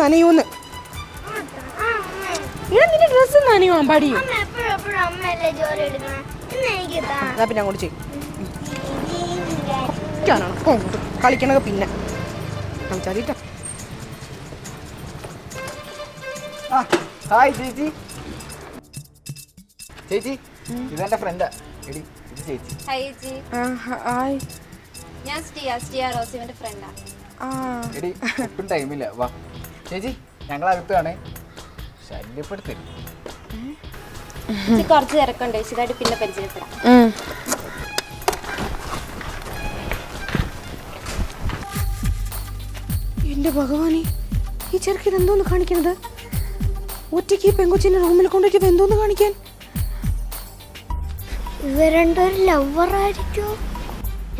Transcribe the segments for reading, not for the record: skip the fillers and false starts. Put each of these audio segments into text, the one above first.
നനയൂന്ന്. നിന്റെ ഡ്രസ് നനയോ അമ്പാടി? പിന്നെ അങ്ങോട്ട് ചെയ്യും കളിക്കണത്. പിന്നെ കളിച്ചാലിട്ടാ. ഹായ് ചേച്ചി. ചേച്ചി ഇതെന്റെ ഫ്രണ്ടാ. എടി ഇത് ചേച്ചി. ഹായ് ചേച്ചി. ഹായ്. ഞാൻ സ്റ്റിയ റോസിന്റെ ഫ്രണ്ടാ. എടി ഒട്ടും ടൈമില്ല. വാ ചേച്ചി, ഞങ്ങൾ അകത്താണ്. ശല്യപ്പെടുത്തരുത്. കുറച്ച് തിരക്കുണ്ട്, വിശദമായിട്ട് പിന്നെ പരിചയപ്പെടാം. എന്റെ ഭഗവാനെ, ഈ ചെറുക്ക് ഇതെന്തോന്ന് കാണിക്കണത്? ഒറ്റയ്ക്ക് പെങ്കൊച്ചിന്റെ റൂമിൽ കൊണ്ടുപോയിട്ട് എന്തോന്ന് കാണിക്കാൻ? ഇവരണ്ടൊരു ലവറായിരിക്കോ?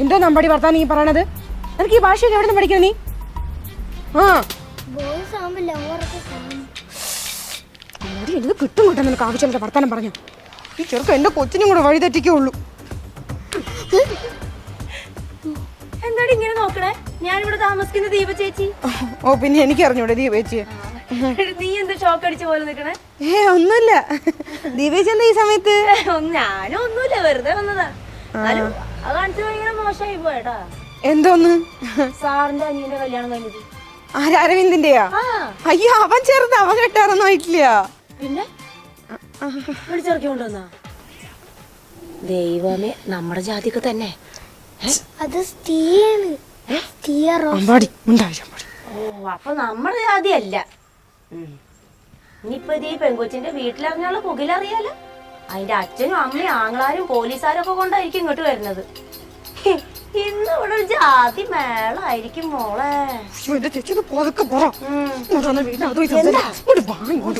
എന്തോ നമ്പടി വർത്താനം നീ പറയണത്? നിനക്ക് ഈ ഭാഷയൊക്കെ എവിടെ നിന്ന് പഠിക്കണം നീ? എനിക്ക് കിട്ടും കിട്ടാൻ നിനക്ക് ആവശ്യമില്ല വർത്താനം പറഞ്ഞു. ഈ ചെറുക്ക് എന്റെ കൊച്ചിനും കൂടെ വഴി തെറ്റിക്കുള്ളൂ. എന്താണ് ഇങ്ങനെ നോക്കണേ? ഞാനിവിടെ താമസിക്കുന്ന ദീപ ചേച്ചി. ഓ പിന്നെ എനിക്ക് അറിഞ്ഞൂടെ ദീപ ചേച്ചിയെ? നീ എന്താ ഷോക്ക് അടിച്ച പോലെ നിക്കണേ? ഒന്നുമില്ല. ദീപേച്ചി എന്താ ഈ സമയത്ത്? ഞാനും ഒന്നുമില്ല, വെറുതെ വന്നതാ. അത് കാണിച്ചു ഭയങ്കര മോശമായി പോയട്ടാ. എന്തോന്ന്? സാറിന്റെ അനിയന്റെ കല്യാണം കഴിഞ്ഞത്. അരവിന്ദിന്റെയാ? അയ്യോ, അവൻ ചെറുത്, അവൻ കെട്ടാറൊന്നും ആയിട്ടില്ല. പിന്നെ വിളിച്ചിറക്കി കൊണ്ടുവന്നാ? ദൈവമേ, നമ്മുടെ ജാതിക്ക് തന്നെ. അത് ഓ, അപ്പൊ നമ്മുടെ ജാതി അല്ല. ഇനിയിപ്പൊ ഈ പെങ്കൊച്ചിന്റെ വീട്ടിലറിഞ്ഞാലുള്ള പുകിലറിയാലോ. അതിന്റെ അച്ഛനും അമ്മയും ആങ്ങളാരും പോലീസുകാരും ഒക്കെ കൊണ്ടായിരിക്കും ഇങ്ങോട്ട് വരുന്നത്. ഇന്ന് ഇവിടെ ഒരു ജാതി മേളായിരിക്കും മോളെ.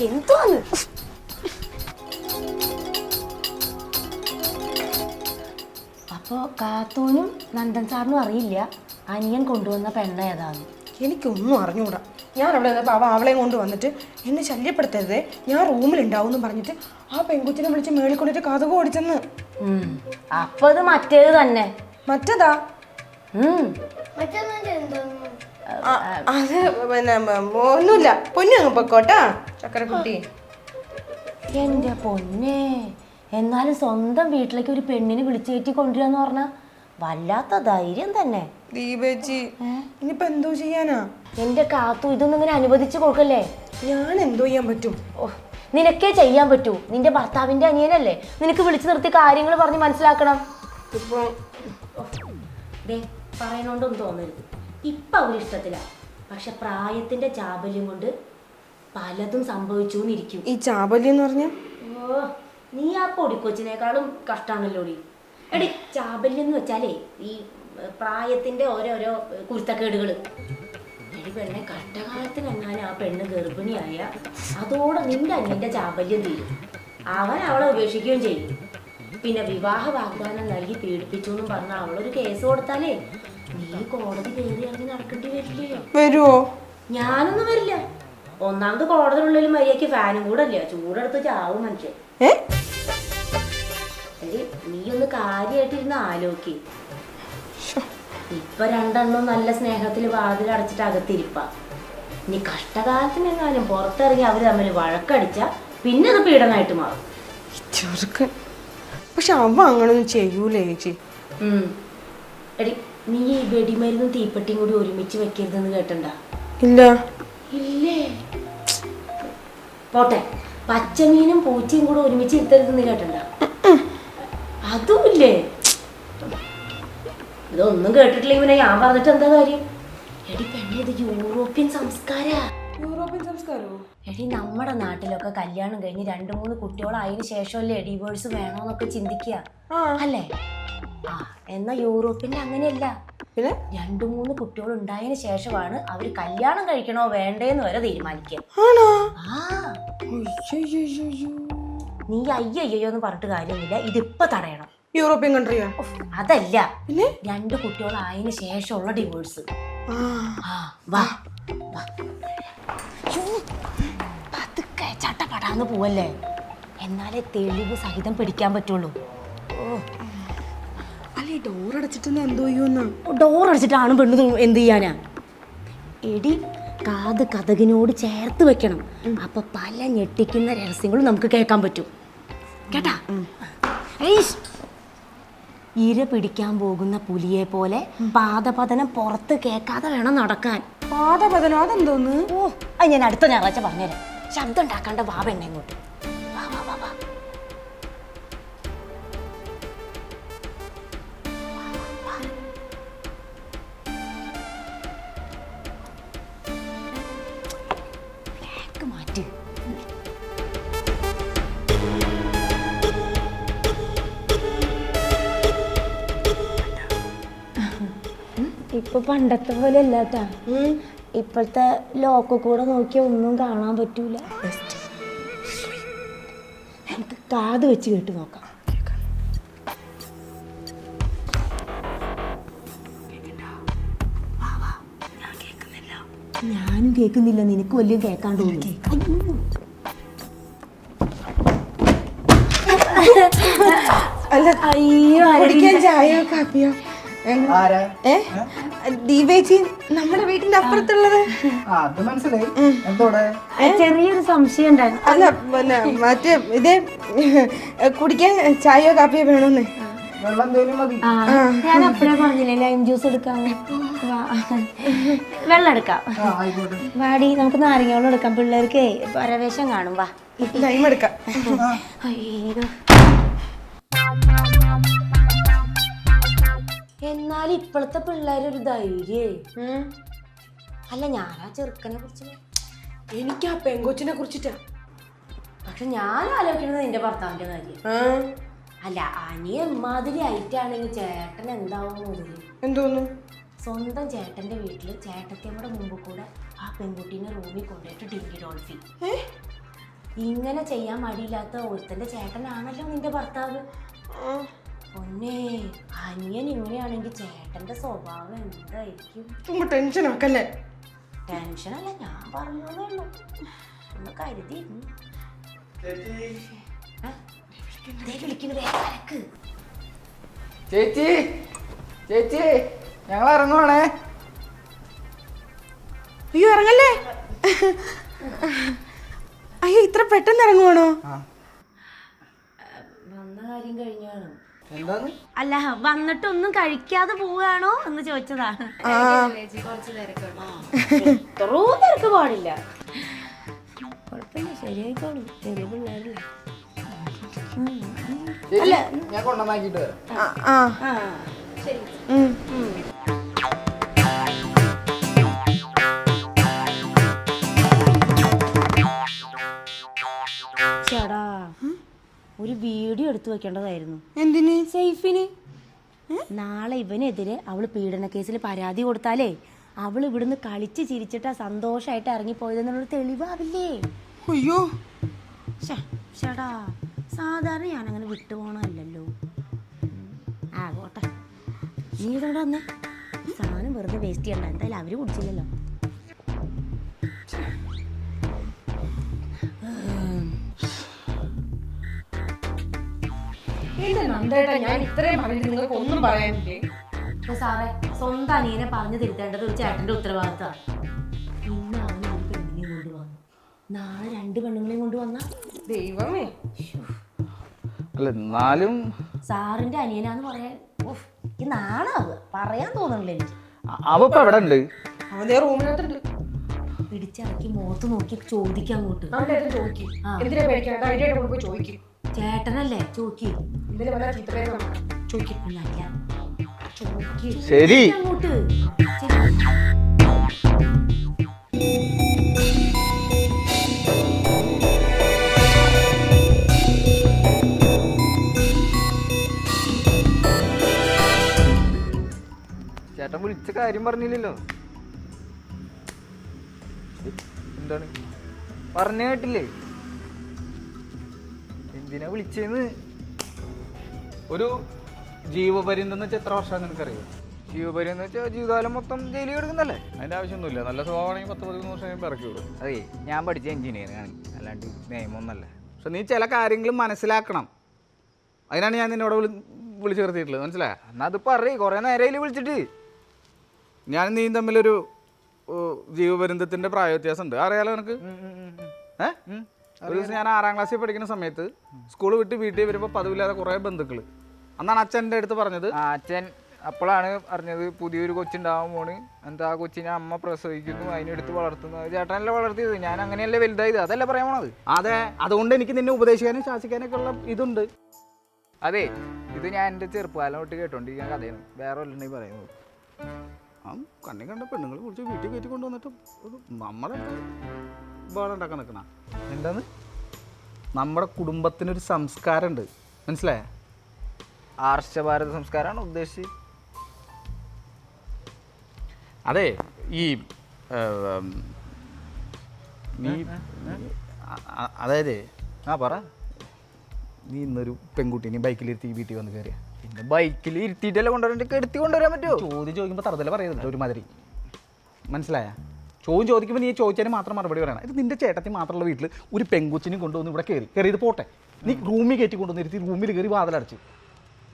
എന്തോന്ന്? അപ്പൊ കാത്തൂനും നന്ദൻ സാറിനും അറിയില്ല അനിയൻ കൊണ്ടുവന്ന പെണ്ണ ഏതാന്ന്? എനിക്കൊന്നും അറിഞ്ഞൂടാ. ഞാൻ അവിടെ വന്നപ്പോൾ അവളെയും കൊണ്ട് വന്നിട്ട് എന്നെ ശല്യപ്പെടുത്തരുതേ, ഞാൻ റൂമിലുണ്ടാവും എന്ന് പറഞ്ഞിട്ട് ആ പെൺകുച്ചിനെ വിളിച്ച് മേളിൽ കൊണ്ടിട്ട് കഥകു ഓടിച്ചെന്ന്. അപ്പൊ അത് മറ്റേത് തന്നെ. മറ്റേതാ? അത് പിന്നെ ഒന്നുമില്ല. പൊന്നു അങ്ങ് പൊക്കോട്ടാ ചക്കരക്കുട്ടി. എന്റെ പൊന്നെ, എന്നാലും സ്വന്തം വീട്ടിലേക്ക് ഒരു പെണ്ണിനെ വിളിച്ചേറ്റി കൊണ്ടുവരാന്ന് പറഞ്ഞാ വല്ലാത്ത ധൈര്യം തന്നെ. ദീപേച്ചി, ഇനിയിപ്പോ എന്തോ ചെയ്യാനാ? എന്റെ കാത്തു, ഇതൊന്നും ഇങ്ങനെ അനുവദിച്ചു കൊടുക്കല്ലേ. ഞാൻ എന്തോ ചെയ്യാൻ പറ്റും? നിനക്കേ ചെയ്യാൻ പറ്റൂ. നിന്റെ ഭർത്താവിന്റെ അനിയനല്ലേ, നിനക്ക് വിളിച്ചു നിർത്തി കാര്യങ്ങൾ പറഞ്ഞ് മനസ്സിലാക്കണം. ഇപ്പൊ പറയണോണ്ടൊന്നും തോന്നരുത്. ഇപ്പൊ അവരിഷ്ടത്തില്ല, പക്ഷെ പ്രായത്തിന്റെ ചാബല്യം കൊണ്ട് പലതും സംഭവിച്ചുന്നിരിക്കും. ഈ ചാബല്യം എന്ന് പറഞ്ഞ? ഓ, നീ ആ പൊടിക്കൊച്ചിനേക്കാളും കഷ്ടാണല്ലോടി. എടി, ചാബല്യം എന്ന് വെച്ചാലേ ഈ പ്രായത്തിന്റെ ഓരോരോ കുരുത്തക്കേടുകള്. എടി പെണ്ണെ, കഷ്ടകാലത്തിനെങ്ങാനും ആ പെണ്ണ് ഗർഭിണിയായ അതോടെ നിന്റെ അനിയന്റെ ചാബല്യം തീരും. അവൻ അവളെ ഉപേക്ഷിക്കുകയും ചെയ്യും. പിന്നെ വിവാഹ വാഗ്ദാനം നൽകി പീഡിപ്പിച്ചു എന്നും പറഞ്ഞ അവളൊരു കേസ് കൊടുത്താലേ നീ കോടതി കയറി ഇറങ്ങി നടക്കേണ്ടി വരില്ലേ? വരുവോ? ഞാനൊന്നും വരില്ല. ഒന്നാമത് കോടതിയുള്ളിൽ മര്യാദയ്ക്ക് ഫാനും കൂടെ ഇല്ല, ചൂടെടുത്ത് ചാവും മനുഷ്യൻ. നീ ഒന്ന് കാര്യമായിട്ടിരുന്ന് ആലോചിക്ക്. ഇപ്പൊ രണ്ടെണ്ണം നല്ല സ്നേഹത്തിൽ വാതിൽ അടച്ചിട്ട് അകത്തിരിപ്പ. ഇനി കഷ്ടകാലത്തിനെങ്ങാനും പുറത്തിറങ്ങി അവര് തമ്മിൽ വഴക്കടിച്ച പിന്നെ അത് പീഡനമായിട്ട് മാറും. പക്ഷെ അവ അങ്ങനൊന്നും ചെയ്യൂലേ ചേച്ചി? എടി, നീ ഈ വെടിമരുന്നും തീപ്പെട്ടിയും കൂടി ഒരുമിച്ച് വെക്കരുതെന്ന് കേട്ടണ്ട? ഇല്ല. ഇല്ലേ? പോട്ടെ, പച്ചമീനും പൂച്ചയും കൂടെ ഒരുമിച്ച് ഇരുത്തരുതെന്ന് കേട്ടണ്ട? അതുമില്ലേ? ഇതൊന്നും കേട്ടിട്ടില്ലെങ്കിൽ പിന്നെ ഞാൻ പറഞ്ഞിട്ട് എന്താ കാര്യം? എടി പെണ്ണെ, ഇത് യൂറോപ്യൻ സംസ്കാരാ. യൂറോപ്യൻ സംസ്കാരമോ? എടി, നമ്മുടെ നാട്ടിലൊക്കെ കല്യാണം കഴിഞ്ഞ് 2-3 കുട്ടികളായതിനു ശേഷമല്ലേ ഡിവോഴ്സ് വേണോന്നൊക്കെ ചിന്തിക്കുക അല്ലേ? എന്നാ യൂറോപ്പിന്റെ അങ്ങനെയല്ല. പിന്നെ 2-3 കുട്ടികൾ ഉണ്ടായതിനു ശേഷമാണ് അവര് കല്യാണം കഴിക്കണോ വേണ്ടേന്ന് വരെ തീരുമാനിക്കുക. നീ അയ്യോന്ന് പറഞ്ഞിട്ട് കാര്യമൊന്നുമില്ല, ഇതിപ്പോ തടയണം. യൂറോപ്യൻ കൺട്രിയാ? അതല്ല, 2 കുട്ടികളായതിനു ശേഷമുള്ള ഡിവോഴ്സ്. പതുക്കെ ചട്ടപ്പടാന്ന് പോവല്ലേ, എന്നാലേ തെളിവ് സഹിതം പിടിക്കാൻ പറ്റുള്ളൂ. അല്ലേ, ഡോർ അടച്ചിട്ട് എന്തോ ചെയ്യുന്ന? ഡോർ അടച്ചിട്ടാണ് പെണ്ണ് എന്ത് ചെയ്യാനാ? എടി, കാത് കഥകിനോട് ചേർത്ത് വെക്കണം. അപ്പൊ പല ഞെട്ടിക്കുന്ന രഹസ്യങ്ങളും നമുക്ക് കേൾക്കാൻ പറ്റും. കേട്ടാ? ഏയ്ഷ്. ഇര പിടിക്കാൻ പോകുന്ന പുലിയെ പോലെ പാദപതനം പുറത്ത് കേൾക്കാതെ വേണം നടക്കാൻ. പാദപതനോ അതെന്തോന്ന്? ഓ, അത് ഞാൻ അടുത്ത ഞായറാഴ്ച പറഞ്ഞുതരാം. ശബ്ദം ഉണ്ടാക്കാണ്ട് വാ പെണ്ണെ ഇങ്ങോട്ട്. വാ വാ വാ വാ. മാറ്റ്. ഇപ്പൊ പണ്ടത്തെ പോലെ അല്ലാട്ടാ. ഇപ്പോഴത്തെ ലോക്ക് കൂടെ നോക്കിയാ ഒന്നും കാണാൻ പറ്റൂല. നമുക്ക് കാത് വെച്ച് കേട്ട് നോക്കാം. ഞാനും കേൾക്കുന്നില്ല, നിനക്ക് വലിയ കേൾക്കാണ്ട് തോന്നി. അല്ല, അയ്യോ, കുടിക്കാൻ ചായയോ കാപ്പിയോ? ദീപേച്ചി നമ്മുടെ വീട്ടിന്റെ അപ്പുറത്തുള്ളത്. അത് മനസ്സിലായി. എന്തോടെ? ചെറിയൊരു സംശയം ഉണ്ടായിരുന്നു. അല്ല പിന്നെ മറ്റേ ഇതേ കുടിക്കാൻ ചായയോ കാപ്പിയോ വേണമെന്ന്. വെള്ളം എന്തേലും മതി. ഞാൻ അപ്പഴേ പറഞ്ഞില്ലേ ലൈം ജ്യൂസ് എടുക്കാം. വെള്ളം എടുക്കാം. വാടി, നമുക്ക് നാരങ്ങ വെള്ളം എടുക്കാം. പിള്ളേർക്ക് പരവേശം കാണും. വാ, ലൈം എടുക്കാം. അയ്യോ, എന്നാലും ഇപ്പോഴത്തെ പിള്ളേരൊരു ധൈര്യേ. അല്ല, ഞാനാ ചെറുക്കനെ കുറിച്ച്, എനിക്ക് ആ പെങ്കൊച്ചിനെ കുറിച്ചിട്ടാ. പക്ഷെ ഞാൻ ആലോചിക്കുന്നത് നിന്റെ ഭർത്താവിന്റെ കാര്യം. അല്ല, അനിയ എമ്മാതിരി ആയിട്ടാണെങ്കിൽ ചേട്ടൻ എന്താവും മുതല്? എന്തോന്നു? സ്വന്തം ചേട്ടന്റെ വീട്ടില് ചേട്ടത്തിയമ്മയുടെ മുമ്പ് കൂടെ ആ പെൺകുട്ടീനെ റൂമിൽ കൊണ്ടുപോയിട്ട് ഡിങ്കി ഡോൾഫി. ഇങ്ങനെ ചെയ്യാൻ മടിയില്ലാത്ത ഒരുത്തന്റെ ചേട്ടനാണല്ലോ നിന്റെ ഭർത്താവ്. ഒന്നേ, അനിയൻ ഇങ്ങനെയാണെങ്കിൽ ചേട്ടന്റെ സ്വഭാവം എന്തായിരിക്കും? ടെൻഷൻ ആക്കല്ലേ. ടെൻഷനല്ല, ഞാൻ പറഞ്ഞതേ ഉള്ളൂ. ഒന്ന് കരുതിയിരുന്നു. ചേച്ചി, ചേച്ചി, ഞങ്ങൾ ഇറങ്ങുവാണേ. അയ്യോ, ഇറങ്ങല്ലേ. അയ്യോ, ഇത്ര പെട്ടെന്ന് ഇറങ്ങുവാണോ? വന്ന കാര്യം കഴിഞ്ഞാണോ? എന്താന്ന്? അല്ല, വന്നിട്ടൊന്നും കഴിക്കാതെ പോവുകയാണോ എന്ന് ചോദിച്ചതാണ്. ഇത്രയും തിരക്ക് പാടില്ല. കുഴപ്പമില്ല, ശരിയായിക്കോളും. ചെറിയ പിള്ളേരല്ലേ. ഞാൻ കൊണ്ടുവന്നാക്കിട്ട് വരാം. ശരി. ചേടാ, ഒരു വീഡിയോ എടുത്തു വെക്കേണ്ടതായിരുന്നു. എന്തിന്? സേഫിന്. നാളെ ഇവനെതിരെ അവള് പീഡന കേസിൽ പരാതി കൊടുത്താലേ അവൾ ഇവിടുന്ന് കളിച്ച് ചിരിച്ചിട്ടാ സന്തോഷമായിട്ട് ഇറങ്ങിപ്പോയതെന്നുള്ളൊരു തെളിവാവില്ലേ? അയ്യോ, ചേടാ, സാധാരണ ഞാനങ്ങനെ വിട്ടുപോകണമല്ലല്ലോ. പോട്ടെ, നീ ഇവിടെ വന്നേ. സാധനം വെറുതെ വേസ്റ്റ് ചെയ്യണ്ട. എന്തായാലും അവര് കുടിച്ചില്ലല്ലോ. ഞാൻ ഇത്രയും പറഞ്ഞിട്ട് നിങ്ങൾക്ക് ഒന്നും പറയാനില്ലേ? സാറേ, സ്വന്തം അനിയനെ പറഞ്ഞു തിരുത്തേണ്ടത് ഒരു ചേട്ടന്റെ ഉത്തരവാദിത്തമാണ്. ഇന്ന് അവൻ ഒരു പെണ്ണിനെ കൊണ്ടുവന്നു, നാളെ 2 പെണ്ണുങ്ങളെയും കൊണ്ടുവന്ന ദൈവമേ. അല്ല, എന്നാലും സാറിന്റെ അനിയനാന്ന് പറയാൻ എനിക്ക് നാണാവുക. പറയാൻ തോന്നണില്ല എനിക്ക്. അവ ഇപ്പൊ എവിടെ ഉണ്ട്? അവന്റെ റൂമിനകത്തുണ്ട്. പിടിച്ചിറക്കി മുഖത്ത് നോക്കി ചോദിക്കാൻ അങ്ങോട്ട്. ചോദിക്കും. എന്തിനാ പേടിക്കാണ്ട് ധൈര്യമായിട്ട് പോയി ചോദിക്കും. ചേട്ടനല്ലേ ചോദിക്കും. എന്തിനാ വല്ല ചീത്തപ്പേര് ചോദിക്കും. ശരി. അങ്ങോട്ട് ചേട്ടൻ വിളിച്ച കാര്യം പറഞ്ഞില്ലല്ലോ. എന്താണ് പറഞ്ഞ കേട്ടില്ലേ? എന്തിനാ വിളിച്ചേന്ന്? ഒരു ജീവപര്യന്തം എന്ന് വെച്ചാൽ എത്ര വർഷം നിനക്കറിയാം? ജീവപര്യന്തം എന്ന് വെച്ചാൽ ജീവിതകാലം മൊത്തം ജയിലിൽ കിടക്കുന്നല്ലേ? അതിൻ്റെ ആവശ്യമൊന്നുമില്ല. നല്ല സ്വഭാവമാണെങ്കിൽ 10-13 വർഷം കഴിയുമ്പോൾ ഇറക്കി വിടും. അതെ, ഞാൻ പഠിച്ച എഞ്ചിനീയറിംഗ് ആണ്, അല്ലാണ്ട് നിയമമൊന്നല്ല. പക്ഷെ നീ ചില കാര്യങ്ങളും മനസ്സിലാക്കണം. അതിനാണ് ഞാൻ നിന്നോട് വിളിച്ചു ചേർത്തിട്ടുള്ളത്, മനസ്സിലായോ? എന്നാൽ അത് പറയും. കുറേ നേരയിൽ വിളിച്ചിട്ട് ഞാൻ നീയും തമ്മിലൊരു ജീവപര്യന്തത്തിന്റെ പ്രായവ്യത്യാസം ഉണ്ട്, അറിയാലോ എനിക്ക്. ഒരു ദിവസം ഞാൻ 6ാം ക്ലാസ്സിൽ പഠിക്കുന്ന സമയത്ത് സ്കൂൾ വിട്ട് വീട്ടിൽ വരുമ്പോൾ പതിവില്ലാതെ കുറേ ബന്ധുക്കൾ. അന്നാണ് അച്ഛൻ എൻ്റെ അടുത്ത് പറഞ്ഞത്. അച്ഛൻ അപ്പോഴാണ് അറിഞ്ഞത് പുതിയൊരു കൊച്ചുണ്ടാവാൻ പോണ്, എന്താ ആ കൊച്ചിനെ അമ്മ പ്രസവിക്കുന്നു, അതിനെടുത്ത് വളർത്തുന്നു. ചേട്ടനല്ലേ വളർത്തിയത്, ഞാൻ അങ്ങനെയല്ലേ വലുതായത്, അതല്ലേ പറയാൻ പോണത്. അതെ, അതുകൊണ്ട് എനിക്ക് നിന്നെ ഉപദേശിക്കാനും ശാസിക്കാനൊക്കെ ഉള്ള ഇതുണ്ട്. അതെ, ഇത് ഞാൻ എൻ്റെ ചെറുപ്പകാലം തൊട്ട് കേട്ടോണ്ടിരിക്കാൻ കഥയാണ്, വേറെ വല്ലതുണ്ടെങ്കിൽ പറയുന്നത്. ആ കണ്ണി കണ്ട പെണ്ണുങ്ങൾ കുറിച്ച് വീട്ടിൽ കയറ്റി കൊണ്ടുവന്നിട്ട് നമ്മളെ ഉണ്ടാക്കാൻ നിൽക്കണ എന്താന്ന്? നമ്മുടെ കുടുംബത്തിനൊരു സംസ്കാരമുണ്ട്, മനസ്സിലായ? ആർഷഭാരത സംസ്കാരമാണ് ഉദ്ദേശിച്ചത്. അതെ, ഈ നീ അതായത് പറ. നീ ഇന്നൊരു പെൺകുട്ടീനെ ബൈക്കിലിരുത്തി വീട്ടിൽ വന്ന് കയറിയ, പിന്നെ ബൈക്കിൽ ഇരുത്തിയിട്ടല്ലേ കൊണ്ടുവരാൻ, കെടുത്തി കൊണ്ടുവരാൻ പറ്റുമോ? ചോദ്യം ചോദിക്കുമ്പോൾ തറുതല പറയുന്നുണ്ട് ഒരുമാതിരി, മനസ്സിലായ? ചോദിക്കുമ്പോൾ നീ ചോദിച്ചതിന് മാത്രം മറുപടി പറയണം. ഇത് നിന്റെ ചേട്ടത്തി മാത്രമുള്ള വീട്ടിൽ ഒരു പെൺകുച്ചിനും കൊണ്ടുവന്ന് ഇവിടെ കയറിയത് പോട്ടെ, നീ റൂമിൽ കയറ്റി കൊണ്ടുവന്നിരുത്തി റൂമിൽ കയറി വാതിലടച്ച്,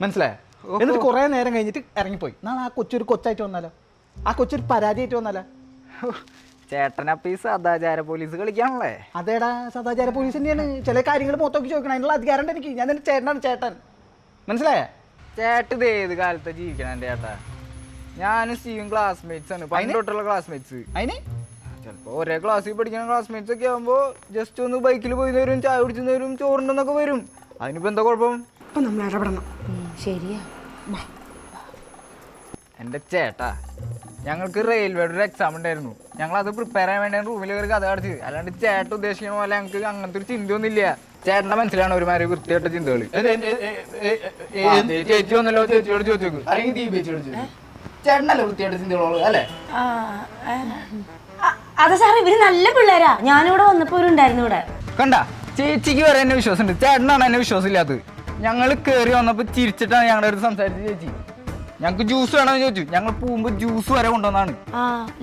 മനസ്സിലായ? എന്നിട്ട് കുറേ നേരം കഴിഞ്ഞിട്ട് ഇറങ്ങിപ്പോയി. നാളെ ആ കൊച്ചൊരു കൊച്ചായിട്ട് വന്നാലോ, ആ കൊച്ചൊരു പരാതിയായിട്ട് വന്നാലോ? ചേട്ടനപ്പ ഈ സദാചാര പോലീസ് കളിക്കാണല്ലേ? അതേടാ, സദാചാര പോലീസ് തന്നെയാണ്. ചില കാര്യങ്ങൾ മൊത്തമൊക്കെ ചോദിക്കണം, അതിനുള്ള അധികാരം ഉണ്ട് എനിക്ക്. ഞാൻ നിന്റെ ചേട്ടനാണ്, ചേട്ടൻ, മനസ്സിലായ? ചേട്ടത് ഏത് കാലത്ത് ജീവിക്കണം എൻ്റെ ചേട്ടാ? ഞാനും സ്റ്റീവും ക്ലാസ്മേറ്റ്സ് ആണ്, പണ്ടോട്ടുള്ള ക്ലാസ്മേറ്റ്സ്. അതിന് ചിലപ്പോൾ ഒരേ ക്ലാസ്സിൽ പഠിക്കുന്ന ക്ലാസ്മേറ്റ്സ് ഒക്കെ ആകുമ്പോൾ ജസ്റ്റ് ഒന്ന് ബൈക്കിൽ പോയി തരും, ചായ കുടിച്ചു തരും, ചോറുണ്ടെന്നൊക്കെ വരും. അതിനിപ്പോൾ എന്താ കുഴപ്പം? അപ്പം നമ്മൾ ഇടപെടണം. ശരിയാ. എൻ്റെ ചേട്ടാ, ഞങ്ങൾക്ക് റെയിൽവേയുടെ ഒരു എക്സാം ഉണ്ടായിരുന്നു, ഞങ്ങളത് പ്രിപ്പയർ ചെയ്യാൻ വേണ്ടി റൂമിൽ കയറി കഥ അടച്ച്. അല്ലാണ്ട് ചേട്ടൻ ഉദ്ദേശിക്കണ പോലെ ഞങ്ങൾക്ക് അങ്ങനത്തെ ഒരു ചിന്തയൊന്നുമില്ല. ചേട്ടൻ്റെ മനസ്സിലാണ് ഒരുമാതിരി വൃത്തിയായിട്ട ചിന്തകൾ. ചേച്ചി വന്നല്ലോ, ചേച്ചിയോട് ചോദിച്ചു, അല്ലെങ്കിൽ ദീപേച്ചിയോട് ചോദിച്ചു. ചേട്ടനല്ലേ വൃത്തിയായിട്ട ചിന്തകളോട് അല്ലേ? അതെ സാർ, ഇവര് നല്ല പിള്ളേരാ. ഞാനിവിടെ വന്നപ്പോ ഇവരുണ്ടായിരുന്നു ഇവിടെ. കണ്ട, ചേച്ചിക്ക് വരെ എന്നെ വിശ്വാസമുണ്ട്, ചേട്ടനാണ് എന്നെ വിശ്വാസമില്ലാത്തത്. ഞങ്ങൾ കയറി വന്നപ്പോൾ ചിരിച്ചിട്ടാണ് ഞങ്ങളുടെ അടുത്ത് സംസാരിച്ചത്. ചേച്ചി ഞങ്ങൾക്ക് ജ്യൂസ് വേണമെന്ന് ചോദിച്ചു, ഞങ്ങൾ പോകുമ്പോൾ ജ്യൂസ് വരെ കൊണ്ടുവന്നാണ്.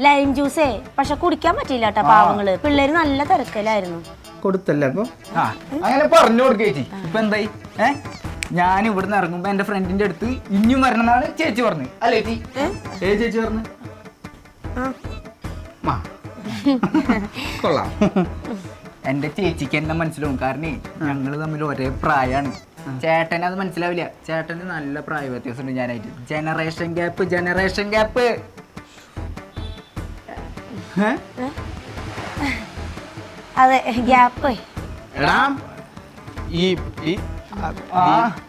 ലൈം ജ്യൂസേ, പക്ഷെ കുടിക്കാൻ പറ്റില്ല കേട്ടോ പാവങ്ങള്. പിള്ളേര് നല്ല തിരക്കലായിരുന്നു. കൊടുത്തല്ലേ അപ്പൊ? ആ അങ്ങനെ പറഞ്ഞു കൊടുക്കുക ചേച്ചി. ഇപ്പൊ എന്തായി? ഞാൻ ഇവിടുന്ന് ഇറങ്ങുമ്പോ എന്റെ ഫ്രണ്ടിന്റെ അടുത്ത് ഇനിയും വരണമെന്നാണ് ചേച്ചി പറഞ്ഞത്, അല്ലേ ചേച്ചി? ചേച്ചി പറഞ്ഞു കൊള്ളാം. എന്റെ ചേച്ചിക്ക് എന്നെ മനസ്സിലാവും, കാരണം ഞങ്ങള് തമ്മിൽ ഒരേ പ്രായമാണ്. ചേട്ടന് അത് മനസ്സിലാവില്ല, ചേട്ടന് നല്ല പ്രായ വ്യത്യാസമുണ്ട് ഞാനായിട്ട്. Generation gap, generation gap. അതെ, ഗ്യാപ്പ്.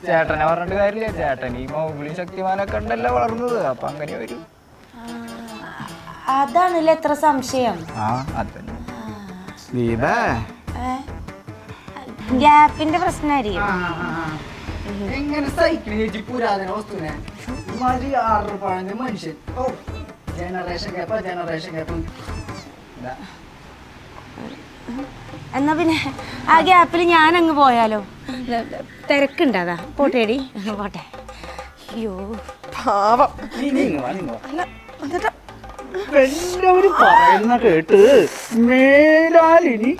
ചേട്ടനെ പറഞ്ഞിട്ട് കാര്യമില്ല, ചേട്ടൻ ഈ മൗഗുലി ശക്തിമാനൊക്കെ ഉണ്ടല്ലോ വളർന്നത്, അപ്പൊ അങ്ങനെ വരും. അതാണല്ലേ എത്ര സംശയം. ഗ്യാപ്പിന്റെ പ്രശ്നമായിരിക്കും. എങ്ങനെ സൈക്കിൾ ചേച്ചി പുരാതന വസ്തുവിനെ മനുഷ്യൻ? Generation gap, generation gap. എന്നാ പിന്നെ ആ ഗ്യാപ്പിൽ ഞാൻ അങ്ങ് പോയാലോ? തിരക്കുണ്ടതാ. പോട്ടേടി, പോട്ടെ. അയ്യോ പാവം. എല്ലാവരും പറയുന്ന കേട്ട് മേലാലിനി